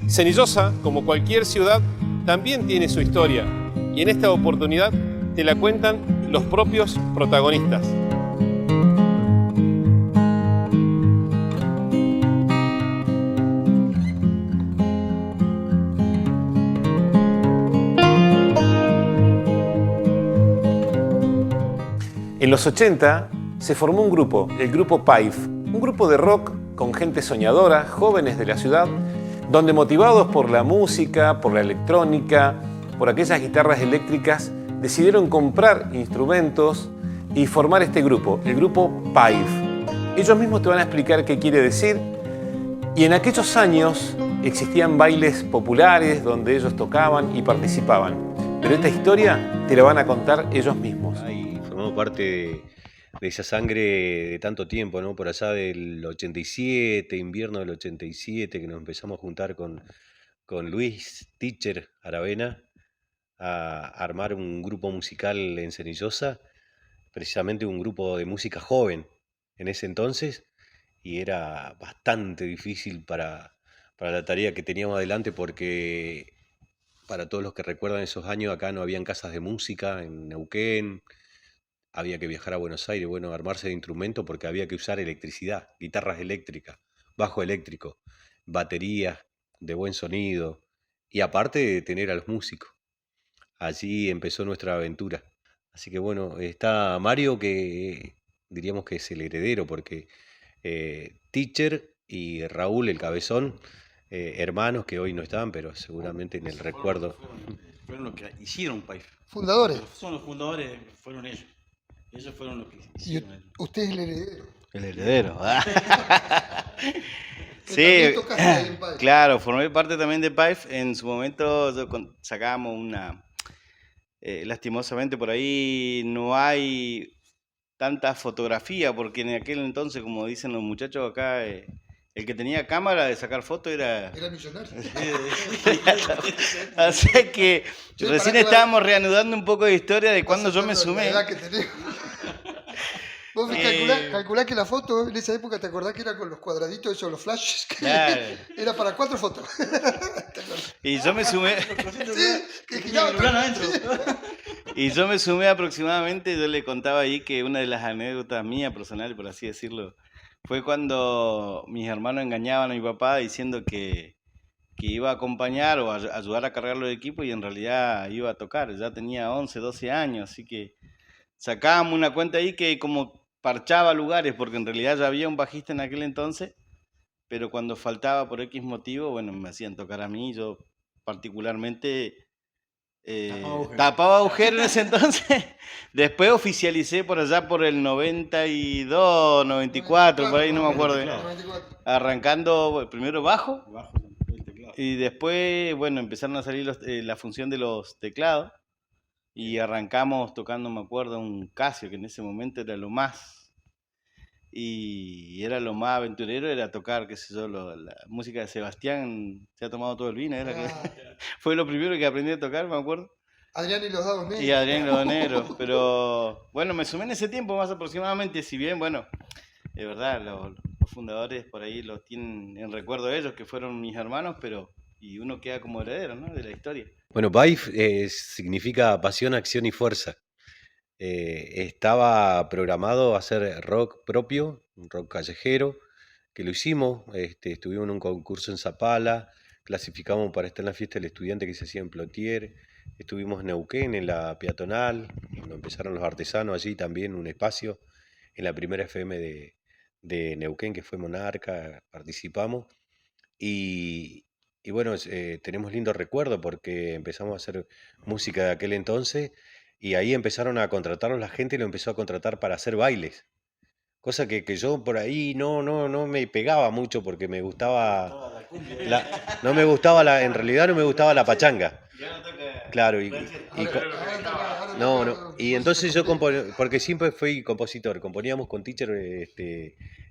Cenillosa, como cualquier ciudad, también tiene su historia y en esta oportunidad te la cuentan los propios protagonistas. En los 80 se formó un grupo, el grupo Paif, un grupo de rock con gente soñadora, jóvenes de la ciudad, donde motivados por la música, por la electrónica, por aquellas guitarras eléctricas, decidieron comprar instrumentos y formar este grupo, el grupo Paif. Ellos mismos te van a explicar qué quiere decir. Y en aquellos años existían bailes populares donde ellos tocaban y participaban. Pero esta historia te la van a contar ellos mismos. Y formamos parte de esa sangre de tanto tiempo, ¿no? Por allá del 87, invierno del 87, que nos empezamos a juntar con Luis Teacher Aravena a armar un grupo musical en Cenillosa, precisamente un grupo de música joven en ese entonces, y era bastante difícil para la tarea que teníamos adelante porque para todos los que recuerdan esos años, acá no habían casas de música en Neuquén, había que viajar a Buenos Aires, bueno, armarse de instrumento porque había que usar electricidad, guitarras eléctricas, bajo eléctrico, baterías de buen sonido y aparte de tener a los músicos. Allí empezó nuestra aventura. Así que bueno, está Mario que diríamos que es el heredero porque Teacher y Raúl el Cabezón, hermanos que hoy no están, pero seguramente en el recuerdo. Fueron los que hicieron Paif. Fundadores. Son los fundadores, fueron ellos. Ellos fueron los que Y hicieron. usted es el heredero. El heredero. Que Sí, también tocaste ahí en Paif. claro, formé parte también de Paif. En su momento sacábamos una... lastimosamente por ahí no hay tanta fotografía, porque en aquel entonces, como dicen los muchachos acá, el que tenía cámara de sacar fotos era... Era millonario. Así que Che, recién pará, estábamos reanudando un poco de historia de cuando yo me Pasando sumé. la edad que tenés. Vos calculá que la foto en esa época, ¿te acordás que era con los cuadraditos esos, los flashes? Claro. Era para 4 fotos. Y yo me sumé... Sí, que giraba Celular adentro. Y yo me sumé aproximadamente, yo le contaba ahí que una de las anécdotas mías personales, por así decirlo, fue cuando mis hermanos engañaban a mi papá diciendo que iba a acompañar o a ayudar a cargar los equipos y en realidad iba a tocar. Ya tenía 11, 12 años, así que sacábamos una cuenta ahí que como parchaba lugares, porque en realidad ya había un bajista en aquel entonces, pero cuando faltaba por X motivo, bueno, me hacían tocar a mí, yo particularmente... tapaba agujeros en ese entonces. Después oficialicé por allá por el 92, 94, por ahí no me acuerdo. 94. Arrancando primero bajo Bajo el teclado. y después, bueno, empezaron a salir la función de los teclados y arrancamos tocando, me acuerdo, un Casio, que en ese momento era lo más. Y era lo más aventurero, era tocar, qué sé yo, la música de Sebastián, se ha tomado todo el vino, era que fue lo primero que aprendí a tocar, me acuerdo. Adrián y los dados negros. Y Adrián Lodonero, pero bueno, me sumé en ese tiempo más aproximadamente, si bien, bueno, de verdad, los fundadores por ahí los tienen en recuerdo ellos, que fueron mis hermanos, pero y uno queda como heredero, ¿no? De la historia. Bueno, Paif significa pasión, acción y fuerza. Estaba programado a hacer rock propio, un rock callejero, que lo hicimos, estuvimos en un concurso en Zapala, clasificamos para estar en la fiesta del estudiante que se hacía en Plotier, estuvimos en Neuquén, en la peatonal, cuando empezaron los artesanos allí también, un espacio, en la primera FM de Neuquén, que fue Monarca, participamos, y bueno, tenemos lindos recuerdos porque empezamos a hacer música de aquel entonces, y ahí empezaron a contratarlos, la gente lo empezó a contratar para hacer bailes. Cosa que yo por ahí no me pegaba mucho porque me gustaba no me gustaba en realidad no me gustaba la pachanga. Claro, y entonces yo porque siempre fui compositor, componíamos con Teacher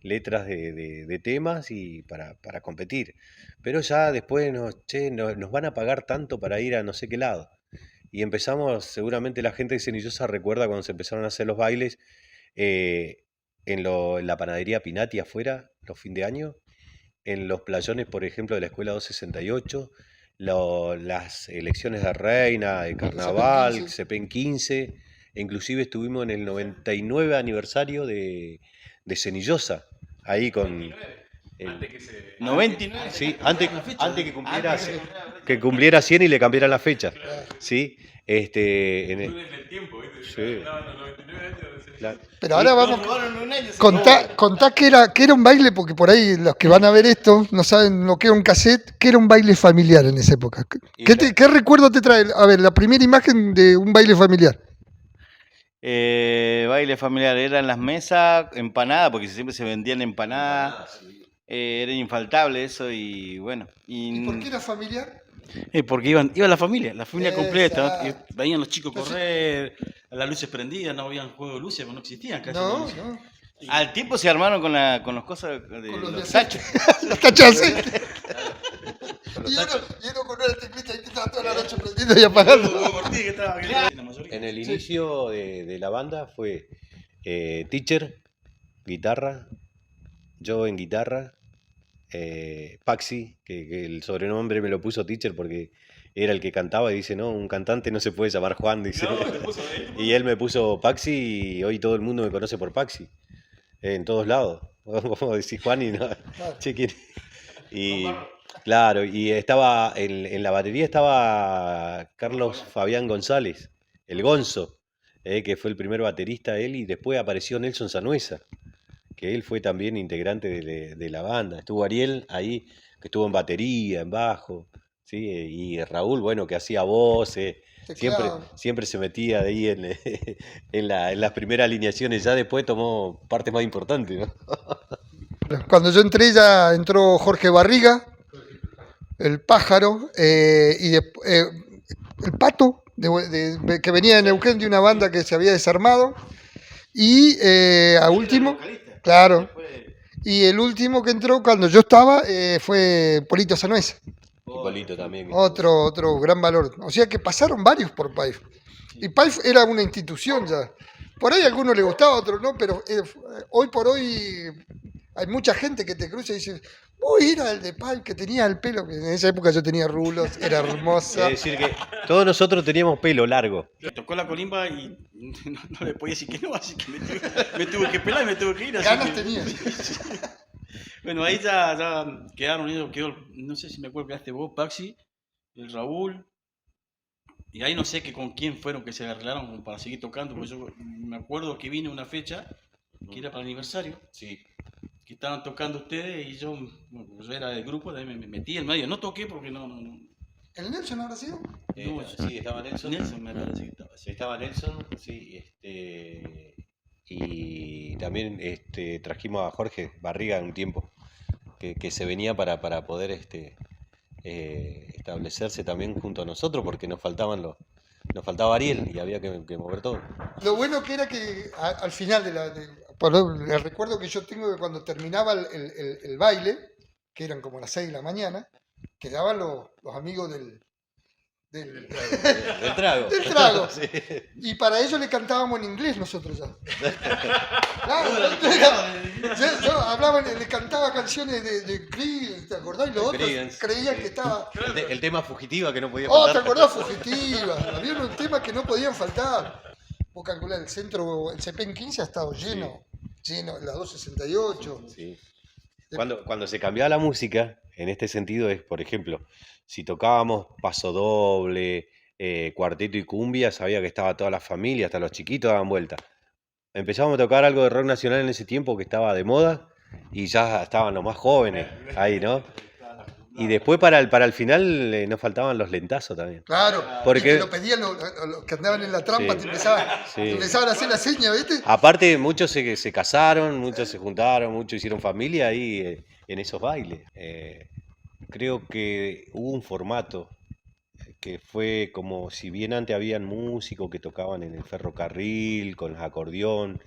letras de temas y para competir. Pero ya después nos van a pagar tanto para ir a no sé qué lado. Y empezamos, seguramente la gente de Cenillosa recuerda cuando se empezaron a hacer los bailes, en la panadería Pinati afuera, los fin de año, en los playones, por ejemplo, de la Escuela 268, las elecciones de reina, de carnaval, CEPEN 15. CEPEN 15, e inclusive estuvimos en el 99 aniversario de Cenillosa, ahí con... el- 99. sí, Antes antes que que cumpliera 100 y le cambiaran la fecha. ¿Sí? En el tiempo, ¿viste? Sí. Estaban los 99 años de la- Pero ahora Nos vamos. robaron un año. Contá que era un baile, porque por ahí los que van a ver esto no saben lo que era un cassette, que era un baile familiar en esa época. ¿Qué recuerdo te trae? A ver, la primera imagen de un baile familiar. Baile familiar, eran las mesas, empanadas, porque siempre se vendían empanadas. Era infaltable eso y bueno. ¿Y por qué era familiar? Porque iba la familia completa. Exacto. Y venían los chicos Entonces- correr, las luces prendidas, no habían juego de luces, no existían casi. las No, luces. no. Al tiempo se armaron con las cosas de Con los los de tachos. Las tachas de aceite. Y uno con una teclita ahí que estaba toda la noche prendiendo y apagando. Hugo Ortiz, que estaba aquí, la mayoría. En el inicio de la banda fue Teacher, guitarra, yo en guitarra, Paxi, que el sobrenombre me lo puso Teacher porque era el que cantaba y dice, no, un cantante no se puede llamar Juan, dice. Y él me puso Paxi y hoy todo el mundo me conoce por Paxi, en todos lados. Vos decís Juan y no, che, ¿quién? Y claro, y estaba en la batería estaba Carlos Fabián González, el Gonzo, que fue el primer baterista él, y después apareció Nelson Sanuesa, que él fue también integrante de la banda. Estuvo Ariel ahí, que estuvo en batería, en bajo, ¿sí? Y Raúl, bueno, que hacía voces, Teclado. siempre se metía de ahí en las primeras alineaciones, ya después tomó parte más importante, ¿no? Cuando yo entré ya entró Jorge Barriga, el pájaro, el pato, que venía de Neuquén de una banda que se había desarmado. Y a último, claro, y el último que entró cuando yo estaba fue Polito Sanuesa, Y Polito también. otro gran valor. O sea que pasaron varios por Paif. Y Paif era una institución ya. Por ahí a algunos les gustaba, a otros no, pero hoy por hoy hay mucha gente que te cruza y dice, uy, era el de Paif que tenía el pelo, que en esa época yo tenía rulos, era hermosa. Es decir, que todos nosotros teníamos pelo largo. Me tocó la colimba y no le podía decir que no, así que me tuve que pelar y me tuve que ir. Así Ganas que- tenía. Bueno, ahí ya quedaron ellos, no sé si me acuerdo, quedaste vos, Paxi, el Raúl, y ahí no sé que con quién fueron que se arreglaron como para seguir tocando, porque yo me acuerdo que vine una fecha que era para el aniversario, Sí. que estaban tocando ustedes y yo, bueno, pues yo era del grupo, de ahí me metí en medio, no toqué porque no. ¿El Nelson habrá sido? No, Sí, estaba Nelson. Nelson me parece que estaba así. Estaba Nelson, sí, y también trajimos a Jorge Barriga un tiempo, que se venía para poder establecerse también junto a nosotros, porque nos faltaba Ariel y había que mover todo. Lo bueno que era que al final el recuerdo que yo tengo de cuando terminaba el baile, que eran como las 6 de la mañana, quedaban los amigos del Del trago. del trago. Sí. Y para ellos le cantábamos en inglés nosotros ya. Claro, yo hablaba, le cantaba canciones de Creed, ¿te acordás? Y los otros Creedence, creían sí. que estaba... El tema Fugitiva que no podía Oh, ¿te faltar. acordás? Fugitiva. Había unos temas que no podían faltar. Vos calculás, el centro, el CEPEN 15 ha estado lleno, la 268. Sí. Cuando se cambiaba la música, en este sentido es, por ejemplo, si tocábamos paso doble, cuarteto y cumbia, sabía que estaba toda la familia, hasta los chiquitos daban vuelta. Empezamos a tocar algo de rock nacional en ese tiempo que estaba de moda y ya estaban los más jóvenes ahí, ¿no? Y después para el final nos faltaban los lentazos también. Claro, Porque- y te lo pedían los que andaban en la trampa, Sí. te Sí. empezaban a hacer la seña, ¿viste? Aparte, muchos se casaron, muchos se juntaron, muchos hicieron familia ahí en esos bailes. Creo que hubo un formato que fue como si bien antes habían músicos que tocaban en el ferrocarril, con el acordeón,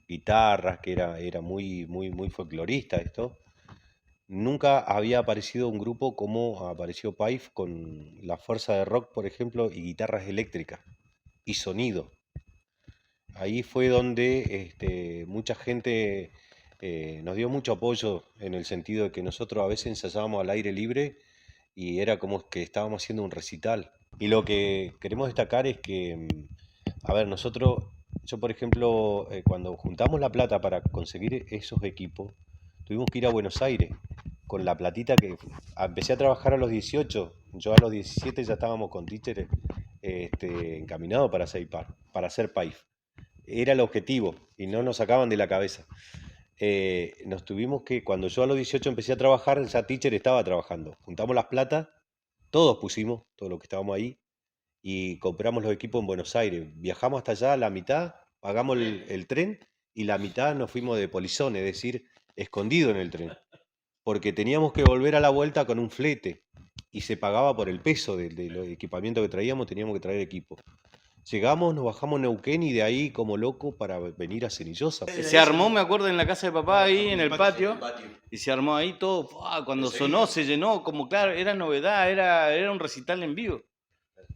guitarras, que era muy, muy, muy folclorista esto. Nunca había aparecido un grupo como apareció Paif con la fuerza de rock, por ejemplo, y guitarras eléctricas y sonido. Ahí fue donde mucha gente nos dio mucho apoyo en el sentido de que nosotros a veces ensayábamos al aire libre y era como que estábamos haciendo un recital. Y lo que queremos destacar es que, a ver, yo por ejemplo, cuando juntamos la plata para conseguir esos equipos, tuvimos que ir a Buenos Aires con la platita empecé a trabajar a los 18, yo a los 17 ya estábamos con Teacher encaminados para hacer PAIF. Era el objetivo y no nos sacaban de la cabeza. Cuando yo a los 18 empecé a trabajar, ya Teacher estaba trabajando. Juntamos las plata, todos pusimos, todos los que estábamos ahí, y compramos los equipos en Buenos Aires. Viajamos hasta allá, la mitad, pagamos el tren y la mitad nos fuimos de polizón, es decir, escondido en el tren. Porque teníamos que volver a la vuelta con un flete y se pagaba por el peso de los equipamientos que traíamos, teníamos que traer equipo. Llegamos, nos bajamos en Neuquén y de ahí como loco para venir a Cenillosa. Se armó, me acuerdo, en la casa de papá ahí en el patio. Y se armó ahí todo. Cuando sonó, se llenó, como claro, era novedad, era un recital en vivo.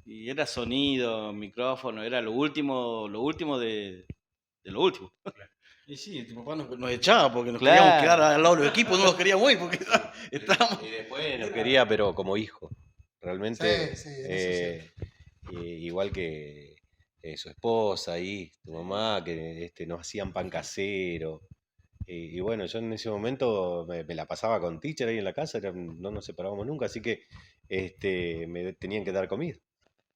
Y era sonido, micrófono, era lo último de lo último. Y sí, tu papá nos echaba porque nos Claro. queríamos quedar al lado de los equipos, no los queríamos ir porque estábamos... Y después nos quería, pero como hijo. Realmente, Sí, eso igual que su esposa y tu mamá, que nos hacían pan casero. Y bueno, yo en ese momento me la pasaba con Teacher ahí en la casa, no nos separábamos nunca, así que me tenían que dar comida.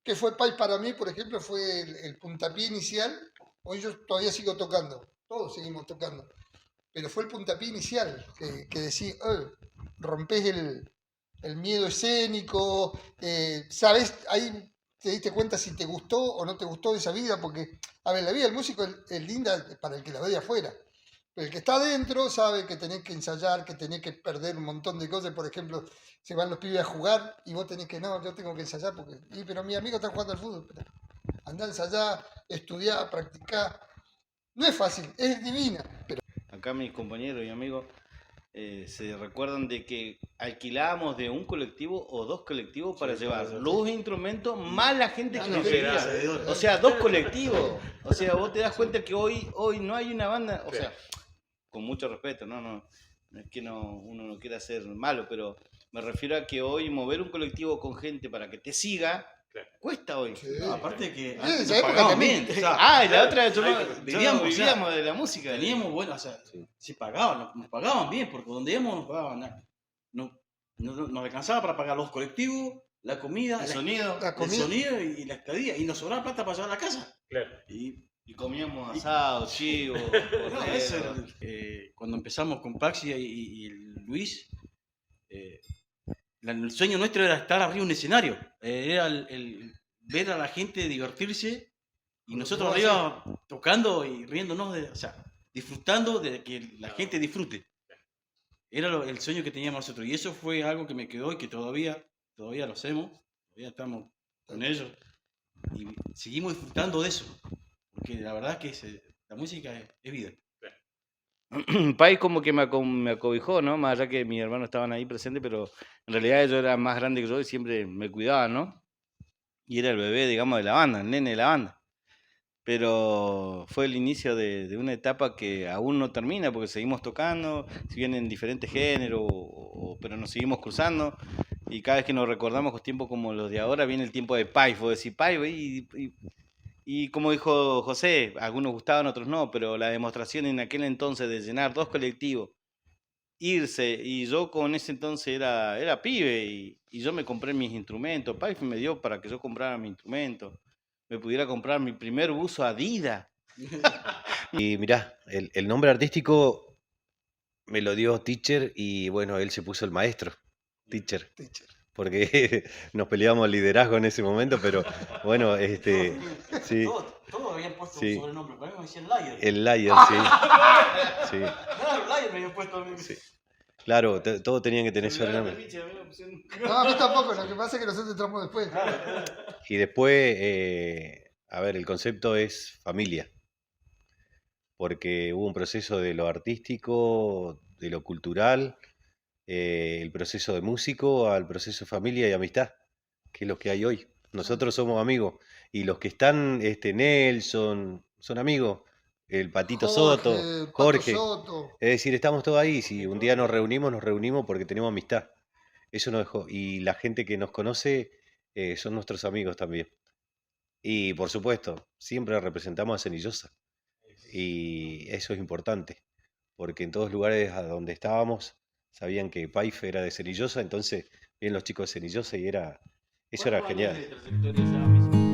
Que fue PAIF para mí, por ejemplo, fue el puntapié inicial. Hoy yo todavía sigo tocando, todos seguimos tocando. Pero fue el puntapié inicial que decís, rompés el miedo escénico, sabes, ahí te diste cuenta si te gustó o no te gustó esa vida, porque, a ver, la vida del músico es linda para el que la ve de afuera. Pero el que está adentro sabe que tenés que ensayar, que tenés que perder un montón de cosas. Por ejemplo, se van los pibes a jugar y vos tenés que, no, yo tengo que ensayar porque, pero mi amigo está jugando al fútbol. Pero andá a ensayar, estudiar, practicar. No es fácil, es divina. Pero Acá mis compañeros y amigos se recuerdan de que alquilábamos de un colectivo o dos colectivos para llevar los instrumentos más la gente que nos quería. O sea, dos colectivos. O sea, vos te das cuenta que hoy no hay una banda, o sea, con mucho respeto, no es que uno no quiera ser malo, pero me refiero a que hoy mover un colectivo con gente para que te siga, cuesta hoy. sí. No, aparte que en antes esa nos época pagaban también. bien. O sea, Y la otra, vivíamos, vivíamos de la música. teníamos, bueno, o sea, se pagaban, nos pagaban bien, porque donde íbamos nos pagaban. Nos alcanzaba para pagar los colectivos, la comida, El sonido. el sonido y la estadía, y nos sobraba plata para llevar a la casa. Claro. Y comíamos asado, chivo, No, eso cordero. cuando empezamos con Paxi y Luis, el sueño nuestro era estar arriba de un escenario, era el ver a la gente divertirse y nosotros arriba tocando y riéndonos, o sea, disfrutando de que la gente disfrute. Era el sueño que teníamos nosotros y eso fue algo que me quedó y que todavía lo hacemos, todavía estamos con ellos y seguimos disfrutando de eso, porque la verdad que la música es vida. Pai como que me acobijó, ¿no? Más allá que mis hermanos estaban ahí presentes, pero en realidad ellos eran más grandes que yo y siempre me cuidaban, ¿no? Y era el bebé, digamos, de la banda, el nene de la banda. Pero fue el inicio de una etapa que aún no termina, porque seguimos tocando, si bien en diferentes géneros, pero nos seguimos cruzando. Y cada vez que nos recordamos con tiempos como los de ahora, viene el tiempo de Pai. Vos decís Pai, y como dijo José, algunos gustaban, otros no, pero la demostración en aquel entonces de llenar dos colectivos, irse, y yo con ese entonces era pibe, y yo me compré mis instrumentos. Pai me dio para que yo comprara mis instrumentos, me pudiera comprar mi primer buzo Adidas. Y mirá, el nombre artístico me lo dio Teacher y bueno, él se puso el maestro, Teacher. Porque nos peleábamos el liderazgo en ese momento, pero bueno, sí, Todos habían puesto Sí. un sobrenombre, para mí me decían Layer. el Layer, sí. Sí, Claro, Layer me habían puesto a mí. Sí. Claro, todos tenían que tener sobrenombre. No, a mí tampoco, lo que pasa es que nosotros entramos después. Y después, a ver, el concepto es familia, porque hubo un proceso de lo artístico, de lo cultural, el proceso de músico al proceso de familia y amistad, que es lo que hay hoy. Nosotros somos amigos y los que están, Nelson, son amigos. el Patito Soto, Jorge, Pato Jorge. Soto. Es decir, estamos todos ahí. Si un día nos reunimos porque tenemos amistad. Eso nos dejó. Y la gente que nos conoce son nuestros amigos también. Y por supuesto, siempre representamos a Cenillosa. Y eso es importante, porque en todos lugares a donde estábamos sabían que Paif era de Cenillosa, entonces vienen los chicos de Cenillosa y eso era genial. de trayectoria esa misma?